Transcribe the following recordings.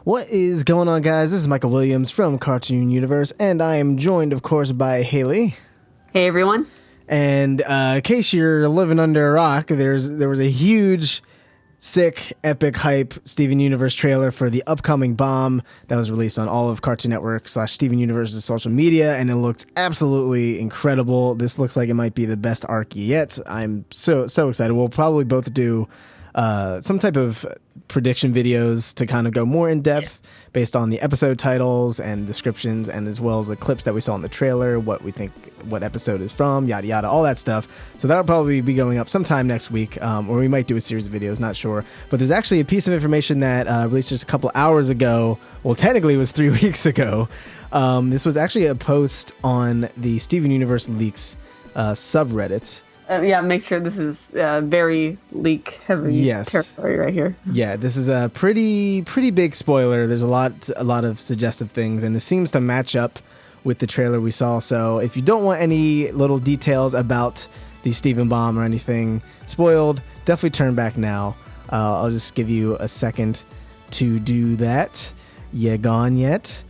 What is going on, guys? This is Michael Williams from Cartoon Universe, and I am joined, of course, by Haley. Hey, everyone. And in case you're living under a rock, there was a huge, sick, epic, hype Steven Universe trailer for the upcoming Bomb that was released on all of Cartoon Network / Steven Universe's social media, and it looked absolutely incredible. This looks like it might be the best arc yet. I'm so excited. We'll probably both do some type of prediction videos to kind of go more in depth based on the episode titles and descriptions, and as well as the clips that we saw in the trailer, what we think what episode is from, yada yada, all that stuff. So that'll probably be going up sometime next week, or we might do a series of videos, not sure. But there's actually a piece of information that released just a couple hours ago. Well, technically it was 3 weeks ago. This was actually a post on the Steven Universe Leaks subreddit. Make sure this is very leak heavy territory right here. Yeah, this is a pretty big spoiler. There's a lot of suggestive things, and it seems to match up with the trailer we saw. So if you don't want any little details about the Steven Bomb or anything spoiled, definitely turn back now. I'll just give you a second to do that. You gone yet?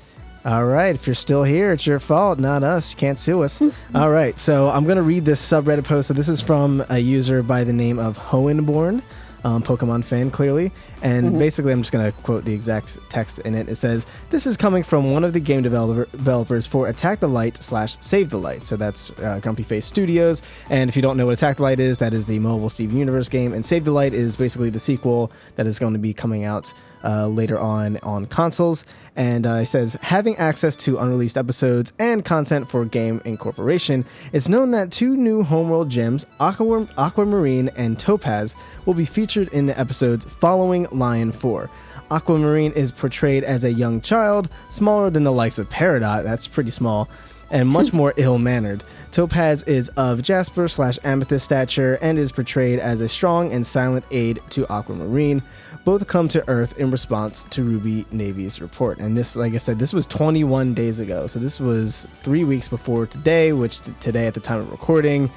All right, if you're still here, it's your fault, not us. You can't sue us. All right, so I'm going to read this subreddit post. So this is from a user by the name of Hoenborn, Pokemon fan, clearly. And basically, I'm just going to quote the exact text in it. It says, "This is coming from one of the game developers for Attack the Light / Save the Light." So that's Grumpy Face Studios. And if you don't know what Attack the Light is, that is the mobile Steven Universe game. And Save the Light is basically the sequel that is going to be coming out later on consoles. And it says, having access to unreleased episodes and content for game incorporation, it's known that 2 new Homeworld Gems, Aquamarine and Topaz, will be featured in the episodes following Lion 4. Aquamarine is portrayed as a young child, smaller than the likes of Peridot, that's pretty small, and much more ill-mannered. Topaz is of Jasper / Amethyst stature and is portrayed as a strong and silent aide to Aquamarine. Both come to Earth in response to Ruby Navy's report. And this, like I said, this was 21 days ago. So this was 3 weeks before today, which today at the time of recording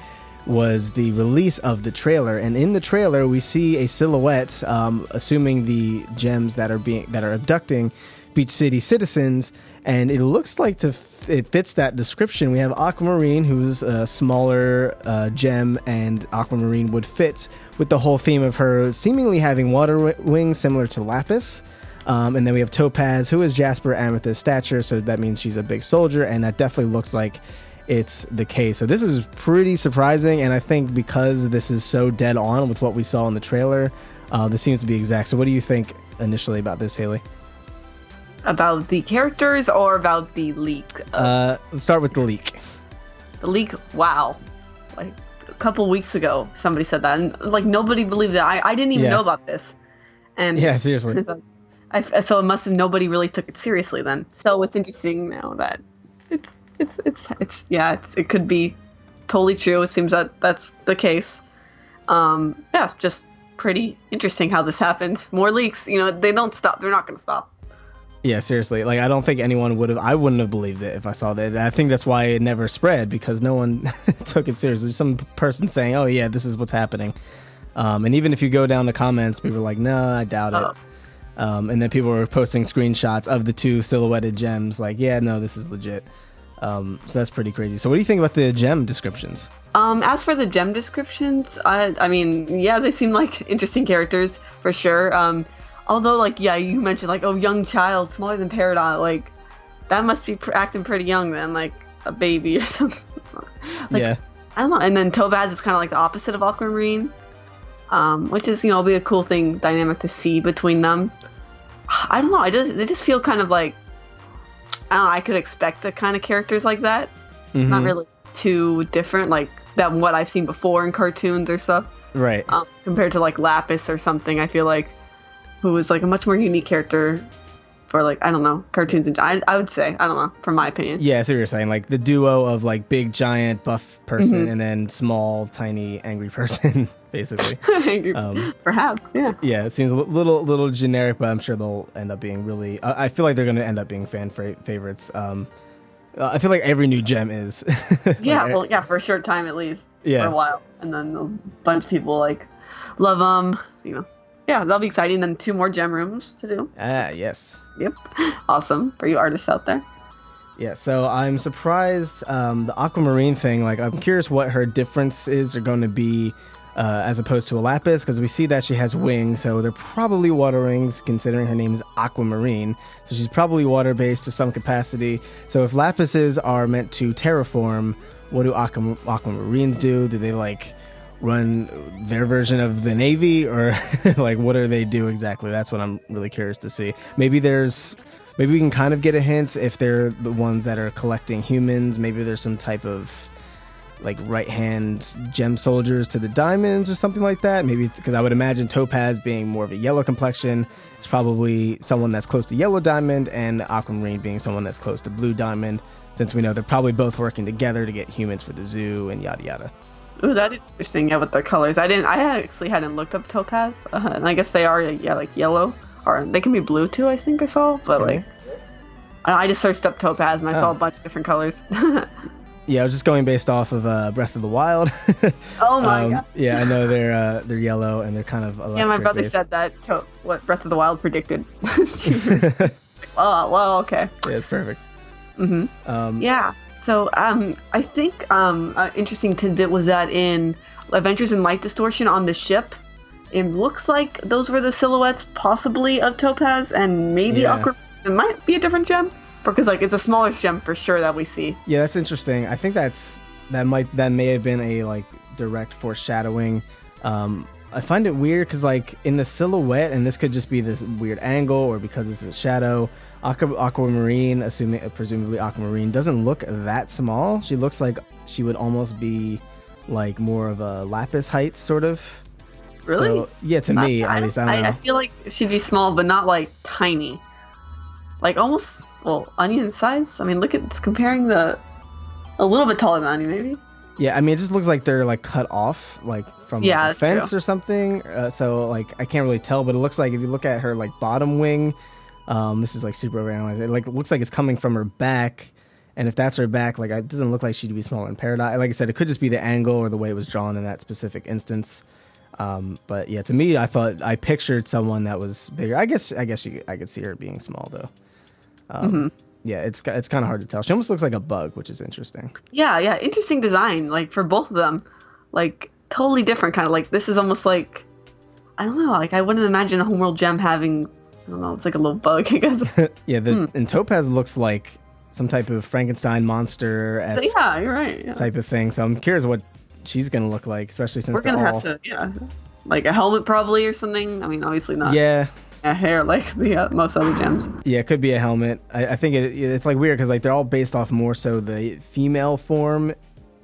was the release of the trailer. And in the trailer, we see a silhouette, assuming the gems that are abducting Beach City citizens, and it looks like it fits that description. We have Aquamarine, who's a smaller gem, and Aquamarine would fit with the whole theme of her seemingly having water wings similar to Lapis. And then we have Topaz, who is Jasper Amethyst stature, so that means she's a big soldier, and that definitely looks like it's the case. So this is pretty surprising, and I think because this is so dead on with what we saw in the trailer, this seems to be exact. So what do you think initially about this, Haley? About the characters or about the leak? Let's start with the leak. The leak, wow. Like a couple weeks ago, somebody said that, and like nobody believed it. I didn't even know about this. And yeah, seriously. So it must have nobody really took it seriously then. So it's interesting now that it could be totally true. It seems that that's the case. Just pretty interesting how this happened. More leaks, they don't stop. They're not going to stop. Yeah, seriously. Like, I don't think anyone I wouldn't have believed it if I saw that. I think that's why it never spread, because no one took it seriously. Some person saying, oh yeah, this is what's happening. And even if you go down the comments, people are like, no, I doubt it. And then people were posting screenshots of the 2 silhouetted gems, like, yeah, no, this is legit. So that's pretty crazy. So what do you think about the gem descriptions? As for the gem descriptions, I mean, yeah, they seem like interesting characters for sure. Although, like, yeah, you mentioned, like, oh, young child, smaller than Peridot, like, that must be acting pretty young then, like, a baby or something. I don't know. And then Topaz is kind of like the opposite of Aquamarine, which is, be a cool dynamic to see between them. I don't know. They just feel kind of like, I don't know, I could expect the kind of characters like that. Mm-hmm. Not really too different, like, than what I've seen before in cartoons or stuff. Right. Compared to, like, Lapis or something, I feel like, who was like a much more unique character for, like, I don't know, cartoons. And I would say, I don't know, from my opinion. Yeah, so you're saying like the duo of like big giant buff person and then small tiny angry person, basically. Perhaps, yeah. Yeah, it seems a little generic, but I'm sure they'll end up being really. I feel like they're going to end up being fan favorites. I feel like every new gem is. Yeah, for a short time at least. Yeah. For a while, and then a bunch of people like love them. Yeah, that'll be exciting. Then 2 more gem rooms to do. Ah, yes. Yep. Awesome for you artists out there. Yeah, so I'm surprised the aquamarine thing, like I'm curious what her differences are going to be as opposed to a lapis, because we see that she has wings, so they're probably water wings considering her name is Aquamarine, so she's probably water-based to some capacity. So if lapises are meant to terraform, what do aquamarines do? Do they like run their version of the Navy, or like what do they do exactly? That's what I'm really curious to see. Maybe we can kind of get a hint if they're the ones that are collecting humans. Maybe there's some type of like right hand gem soldiers to the diamonds or something like that. Maybe because I would imagine Topaz being more of a yellow complexion, it's probably someone that's close to yellow diamond, and Aquamarine being someone that's close to blue diamond, since we know they're probably both working together to get humans for the zoo and yada yada. Ooh, that is interesting. Yeah, with their colors. I actually hadn't looked up Topaz, and I guess they are like yellow, or they can be blue too. I think I saw, but Okay. like I just searched up Topaz and I saw a bunch of different colors. Yeah, I was just going based off of Breath of the Wild. Oh my god. Yeah, I know they're yellow and they're kind of electric. Yeah, my brother based. said that. What Breath of the Wild predicted. Oh, well, okay. Yeah, it's perfect. Yeah. So, I think interesting tidbit was that in Adventures in Light Distortion on the ship, it looks like those were the silhouettes possibly of Topaz and maybe Yeah. Aqua. It might be a different gem because like it's a smaller gem for sure that we see. Yeah, that's interesting. I think that may have been a like direct foreshadowing. I find it weird because like in the silhouette, and this could just be this weird angle or because it's a shadow. Aquamarine, presumably Aquamarine, doesn't look that small. She looks like she would almost be like more of a lapis height sort of. Really? So, yeah, to me at least. I don't know. I feel like she'd be small, but not like tiny. Like almost, well, onion size. I mean, look at comparing a little bit taller than onion, maybe. Yeah, I mean, it just looks like they're like cut off, like from like, a that's fence true. or something. So like I can't really tell, but it looks like if you look at her like bottom wing, this is like super overanalyzed. It looks like it's coming from her back, and if that's her back, like it doesn't look like she'd be smaller in Paradise. Like I said, it could just be the angle or the way it was drawn in that specific instance. But yeah, to me, I pictured someone that was bigger. I guess I could see her being small though. Yeah, it's kind of hard to tell. She almost looks like a bug, which is interesting. Yeah, interesting design. Like for both of them, like totally different kind of. Like this is almost like, I don't know. Like I wouldn't imagine a Homeworld Gem having, I don't know. It's like a little bug, I guess. Yeah, and Topaz looks like some type of Frankenstein monster So yeah, you're right. Yeah. type of thing. So I'm curious what she's gonna look like, especially since We're gonna have to, like a helmet probably or something. I mean, obviously not. Yeah, A hair like the most other gems. yeah, it could be a helmet. I think it's like weird because like they're all based off more so the female form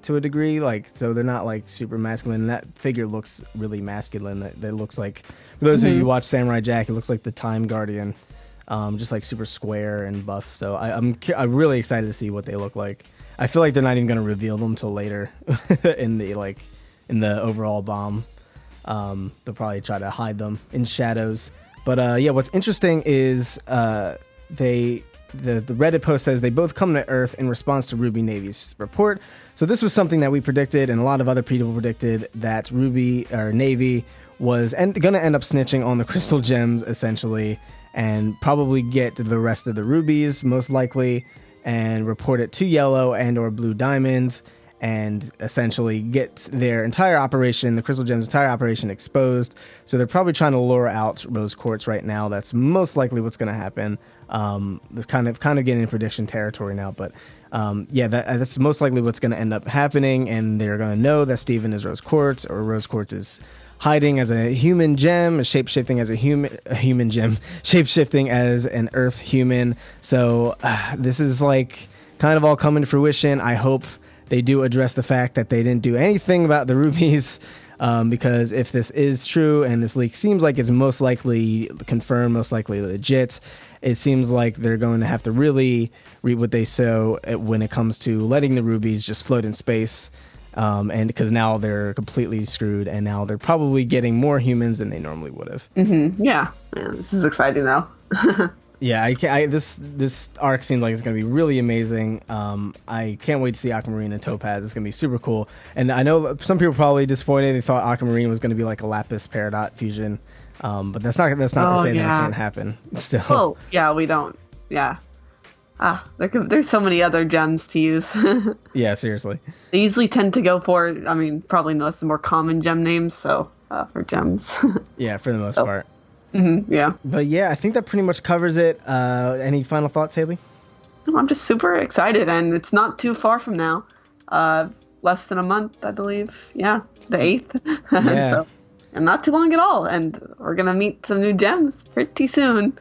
to a degree. Like so they're not like super masculine. And that figure looks really masculine. That looks like, for those of you who watch Samurai Jack, it looks like the Time Guardian, just like super square and buff. So I'm really excited to see what they look like. I feel like they're not even gonna reveal them till later in the overall bomb. They'll probably try to hide them in shadows. But yeah, what's interesting is the Reddit post says they both come to Earth in response to Ruby Navy's report. So this was something that we predicted, and a lot of other people predicted, that Navy was going to end up snitching on the crystal gems essentially, and probably get the rest of the rubies most likely, and report it to Yellow and or Blue Diamond, and essentially get their entire operation, the Crystal Gems' entire operation, exposed. So they're probably trying to lure out Rose Quartz right now. That's most likely what's going to happen. They're kind of getting in prediction territory now, but yeah, that's most likely what's going to end up happening, and they're going to know that Steven is Rose Quartz, or Rose Quartz is hiding as a human gem, shape-shifting as a human gem, shape-shifting as an Earth human. So this is like kind of all coming to fruition. I hope they do address the fact that they didn't do anything about the rubies, because if this is true and this leak seems like it's most likely confirmed, most likely legit, it seems like they're going to have to really read what they sow when it comes to letting the rubies just float in space, and because now they're completely screwed, and now they're probably getting more humans than they normally would have. Yeah, this is exciting though. Yeah, this arc seems like it's going to be really amazing. I can't wait to see Aquamarine and Topaz. It's going to be super cool. And I know some people are probably disappointed. They thought Aquamarine was going to be like a Lapis Peridot fusion. But that's not to say that it can't happen still. Oh, yeah, we don't. Yeah. There's so many other gems to use. Yeah, seriously. They usually tend to go for, I mean, probably most of the more common gem names, so for gems. Yeah, for the most part. Yeah. But yeah, I think that pretty much covers it. Any final thoughts, Haley? I'm just super excited, and it's not too far from now. Less than a month, I believe. Yeah, the 8th. Yeah. So, and not too long at all. And we're going to meet some new gems pretty soon.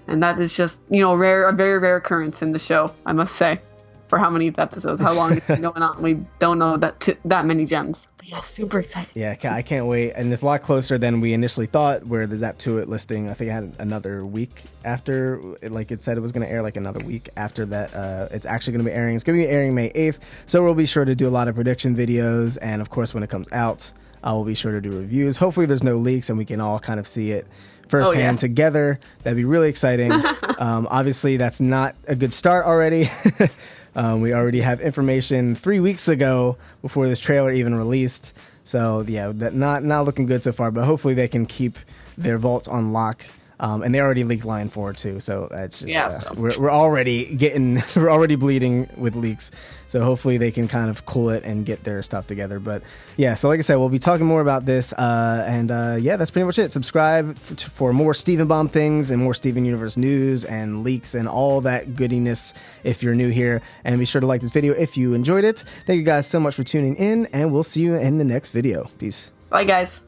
And that is just, a very rare occurrence in the show, I must say. For how many episodes, how long it's been going on. We don't know that many gems. But yeah, super excited. Yeah, I can't wait. And it's a lot closer than we initially thought, where the Zap2It listing, I think, had another week after, like it said it was going to air, like another week after that. It's actually going to be airing. It's going to be airing May 8th. So we'll be sure to do a lot of prediction videos. And of course, when it comes out, I will be sure to do reviews. Hopefully there's no leaks and we can all kind of see it firsthand together. That'd be really exciting. Obviously, that's not a good start already. We already have information 3 weeks ago before this trailer even released. So yeah, that not looking good so far, but hopefully they can keep their vaults on lock. And they already leaked Line 4 too, so that's just we're already bleeding with leaks. So hopefully they can kind of cool it and get their stuff together. But yeah, so like I said, we'll be talking more about this. Yeah, that's pretty much it. Subscribe for more Steven Bomb things and more Steven Universe news and leaks and all that goodiness if you're new here. And be sure to like this video if you enjoyed it. Thank you guys so much for tuning in, and we'll see you in the next video. Peace. Bye, guys.